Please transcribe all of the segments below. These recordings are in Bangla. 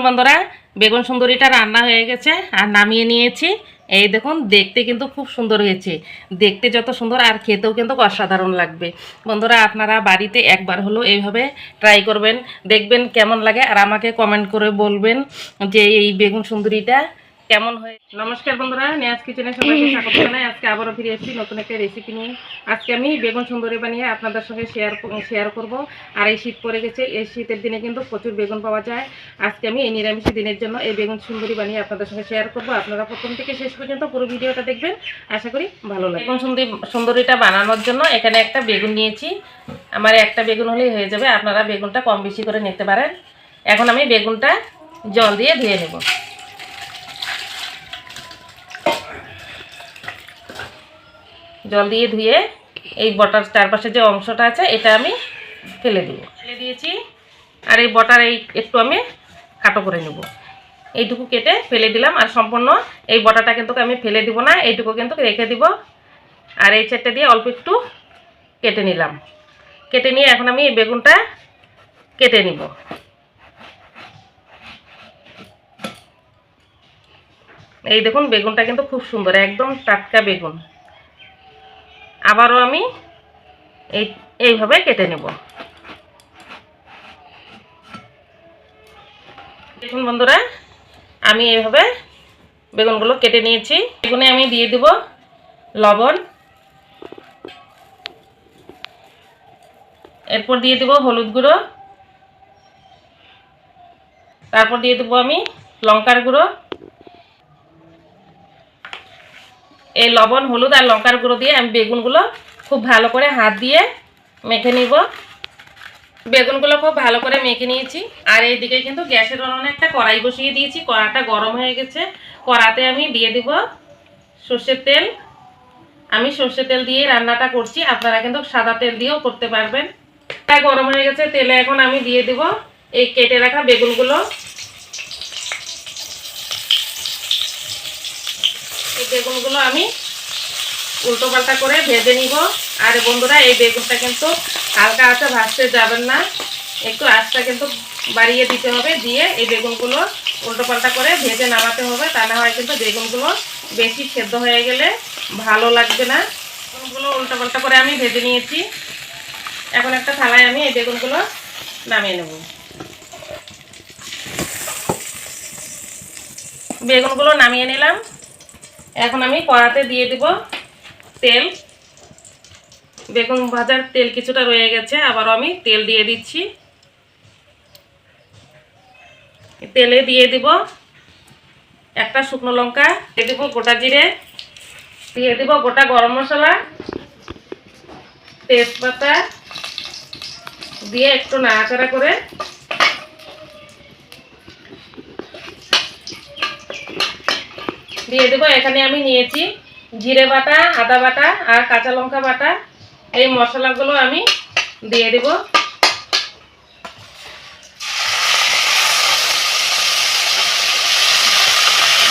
দেখুন বন্ধুরা, বেগুন সুন্দরীটা রান্না হয়ে গেছে আর নামিয়ে নিয়েছি। এই দেখুন, দেখতে কিন্তু খুব সুন্দর হয়েছে। দেখতে যত সুন্দর আর খেতেও কিন্তু অসাধারণ লাগবে। বন্ধুরা, আপনারা বাড়িতে একবার হলো এইভাবে ট্রাই করবেন, দেখবেন কেমন লাগে আর আমাকে কমেন্ট করে বলবেন যে এই বেগুন সুন্দরীটা কেমন হয়। নমস্কার বন্ধুরা, নেয়াজ কিচেনে সবাইকে স্বাগত জানাই। আজকে আবারও ফিরে এসেছি নতুন একটা রেসিপি নিয়ে। আজকে আমি বেগুন সুন্দরী বানিয়ে আপনাদের সঙ্গে শেয়ার করব। আর এই শীত পড়ে গেছে, এই শীতের দিনে কিন্তু প্রচুর বেগুন পাওয়া যায়। আজকে আমি এই নিরামিষী দিনের জন্য এই বেগুন সুন্দরী বানিয়ে আপনাদের সঙ্গে শেয়ার করব। আপনারা প্রথম থেকে শেষ পর্যন্ত পুরো ভিডিওটা দেখবেন, আশা করি ভালো লাগে। বেগুন সুন্দরীটা বানানোর জন্য এখানে একটা বেগুন নিয়েছি। আমার একটা বেগুন হলেই হয়ে যাবে, আপনারা বেগুনটা কম বেশি করে নিতে পারেন। এখন আমি বেগুনটা জল দিয়ে ধুয়ে নেব। জল দিয়ে ধুয়ে এই বটার চারপাশে যে অংশটা আছে এটা আমি ফেলে দিয়েছি। আর এই বটার একটু আমি কাটো করে নেব। এইটুকু কেটে ফেলে দিলাম। আর সম্পূর্ণ এই বটাটা কিন্তু আমি ফেলে দিব না, এইটুকু কিন্তু রেখে দিব। আর এই চারটে দিয়ে অল্প একটু কেটে নিলাম। কেটে নিয়ে এখন আমি এই বেগুনটা কেটে নিব। এই দেখুন, বেগুনটা কিন্তু খুব সুন্দর, একদম টাটকা বেগুন। আবারও আমি এইভাবে কেটে নেব। দেখুন বন্ধুরা, আমি এইভাবে বেগুনগুলো কেটে নিয়েছি। বেগুনে আমি দিয়ে দেব লবণ, এরপর দিয়ে দেব হলুদ গুঁড়ো, তারপর দিয়ে দেবো আমি লঙ্কার গুঁড়ো। এই লবণ, হলুদ আর লঙ্কার গুঁড়ো দিয়ে আমি বেগুনগুলো খুব ভালো করে হাত দিয়ে মেখে নিব। বেগুনগুলো খুব ভালো করে মেখে নিয়েছি। আর এইদিকে কিন্তু গ্যাসের উনুনে একটা কড়াই বসিয়ে দিয়েছি। কড়াটা গরম হয়ে গেছে। কড়াতে আমি দিয়ে দেব সর্ষের তেল। আমি সর্ষের তেল দিয়ে রান্নাটা করছি, আপনারা কিন্তু সাদা তেল দিয়েও করতে পারবেন। গরম হয়ে গেছে, তেলে এখন আমি দিয়ে দেব এই কেটে রাখা বেগুনগুলো। এই বেগুনগুলো আমি উল্টো পাল্টা করে ভেজে নিব। আর বন্ধুরা, এই বেগুনটা কিন্তু হালকা আঁচে ভাজতে যাবেন না, একটু আঁচটা কিন্তু বাড়িয়ে দিতে হবে। দিয়ে এই বেগুনগুলো উল্টো পাল্টা করে ভেজে নামাতে হবে, তা না হয় কিন্তু বেগুনগুলো বেশি সেদ্ধ হয়ে গেলে ভালো লাগবে না। বেগুনগুলো উল্টো পাল্টা করে আমি ভেজে নিয়েছি। এখন একটা থালায় আমি এই বেগুনগুলো নামিয়ে নেব। বেগুনগুলো নামিয়ে নিলাম। এখন আমি কড়াতে দিয়ে দেব তেল। বেগুন ভাজার তেল কিছুটা রয়ে গেছে, আবারও আমি তেল দিয়ে দিচ্ছি। তেলে দিয়ে দেব একটা শুকনো লঙ্কা, দিয়ে দেব গোটা জিরে, দিয়ে দেব গোটা গরম মশলা, তেজপাতা দিয়ে একটু নাড়াচাড়া করে দিয়ে দেবো। এখানে আমি নিয়েছি জিরে বাটা, আদা বাটা আর কাঁচা লঙ্কা বাটা। এই মশলাগুলো আমি দিয়ে দেব।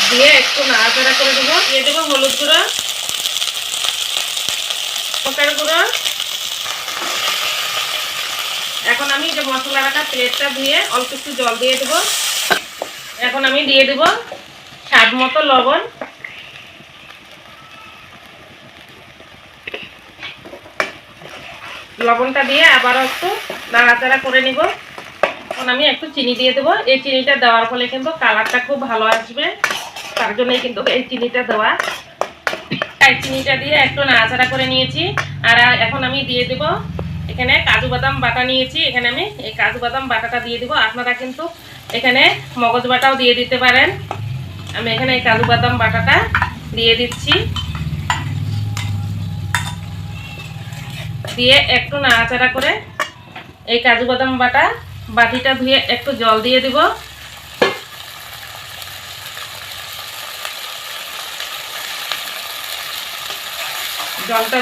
দিয়ে একটু নাড়াচাড়া করে দেবো। দিয়ে দেবো হলুদ গুঁড়ো, লঙ্কার গুঁড়ো। এখন আমি যে মশলা রাখা প্লেটটা ধুয়ে অল্প একটু জল দিয়ে দেবো। এখন আমি দিয়ে দেবো স্বাদ মতো লবণ। লবণটা দিয়ে আবারও একটু নাড়াচাড়া করে নিব। এখন আমি একটু চিনি দিয়ে দেবো। এই চিনিটা দেওয়ার ফলে কিন্তু কালারটা খুব ভালো আসবে, তার জন্যই কিন্তু এই চিনিটা দেওয়া। এই চিনিটা দিয়ে একটু নাড়াচাড়া করে নিয়েছি। আর এখন আমি দিয়ে দেব এখানে কাজু বাদাম বাটা নিয়েছি। এখানে আমি এই কাজু বাদাম বাটাটা দিয়ে দেবো। আপনারা কিন্তু এখানে মগজ বাটাও দিয়ে দিতে পারেন। আমি এখানে এই কাজু বাদাম বাটাটা দিয়ে দিচ্ছি। দিয়ে একটু নাড়াচাড়া করে এই কাজু বাদাম বাটিটা ধুয়ে একটু জল দিয়ে দিব। জলটা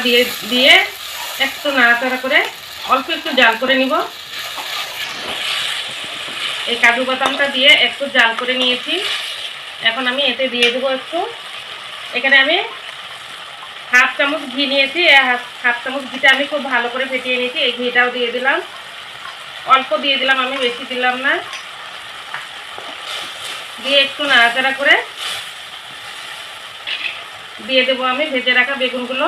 দিয়ে একটু নাড়াচাড়া করে অল্প একটু জাল করে নিব। এই কাজু বাদামটা দিয়ে একটু জাল করে নিয়েছি। এখন আমি এতে দিয়ে দেবো একটু, এখানে আমি হাফ চামচ ঘি নিয়েছি। হাফ চামচ ঘিটা আমি খুব ভালো করে ফেটিয়ে নিয়েছি। এই ঘিটাও দিয়ে দিলাম, অল্প দিয়ে দিলাম, আমি বেশি দিলাম না। দিয়ে একটু নাড়াচাড়া করে দিয়ে দেবো আমি ভেজে রাখা বেগুনগুলো।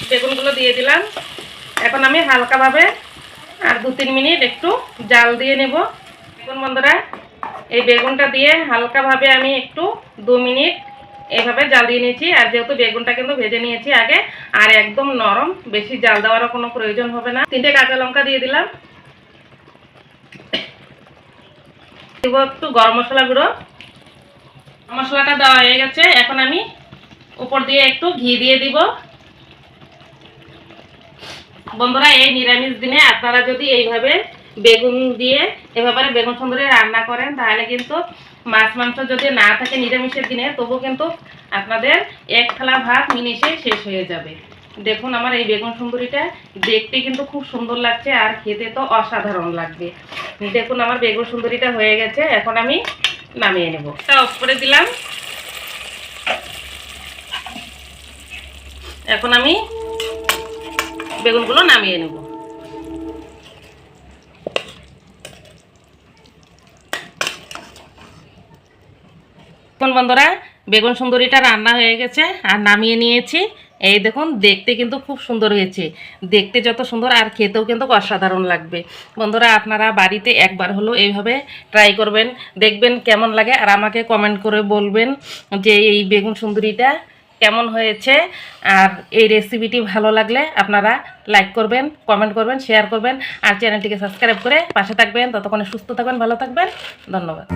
বেগুনগুলো দিয়ে দিলাম। এখন আমি হালকাভাবে আর 2-3 মিনিট একটু জাল দিয়ে নেব। দেখুন বন্ধুরা, এই বেগুনটা দিয়ে হালকাভাবে আমি একটু 2 মিনিট এভাবে জাল দিয়ে নিয়েছি। আর যেহেতু বেগুনটা কিন্তু ভেজে নিয়েছি আগে, আর একদম নরম, বেশি জাল দেওয়ারও কোনো প্রয়োজন হবে না। 3টে কাঁচা লঙ্কা দিয়ে দিলাম। দেবো একটু গরম মশলা গুঁড়ো। মশলাটা দেওয়া হয়ে গেছে। এখন আমি উপর দিয়ে একটু ঘি দিয়ে দিব। বন্ধুরা, এই নিরামিষ দিনে আপনারা যদি এইভাবে বেগুন দিয়ে এভাবে বেগুন সুন্দরী রান্না করেন, তাহলে কিন্তু মাছ মাংস যদি না থাকে নিরামিষের দিনে, তবু কিন্তু আপনাদের এক থালা ভাত মিনিশে শেষ হয়ে যাবে। দেখুন আমার এই বেগুন সুন্দরীটা দেখতে কিন্তু খুব সুন্দর লাগছে, আর খেতে তো অসাধারণ লাগবে। দেখুন আমার বেগুন সুন্দরীটা হয়ে গেছে। এখন আমি নামিয়ে নেব। এটা অফ করে দিলাম। এখন আমি বেগুনগুলো নামিয়ে নেব। এখন বন্ধুরা, বেগুন সুন্দরীটা রান্না হয়ে গেছে আর নামিয়ে নিয়েছি। এই দেখুন দেখতে কিন্তু খুব সুন্দর হয়েছে। দেখতে যত সুন্দর আর খেতেও কিন্তু অসাধারণ লাগবে। বন্ধুরা, আপনারা বাড়িতে একবার হলো এইভাবে ট্রাই করবেন, দেখবেন কেমন লাগে, আর আমাকে কমেন্ট করে বলবেন যে এই বেগুন সুন্দরীটা কেমন হয়েছে। আর এই রেসিপিটি ভালো লাগলে আপনারা লাইক করবেন, কমেন্ট করবেন, শেয়ার করবেন, আর চ্যানেলটিকে সাবস্ক্রাইব করে পাশে থাকবেন। ততক্ষণে সুস্থ থাকবেন, ভালো থাকবেন। ধন্যবাদ।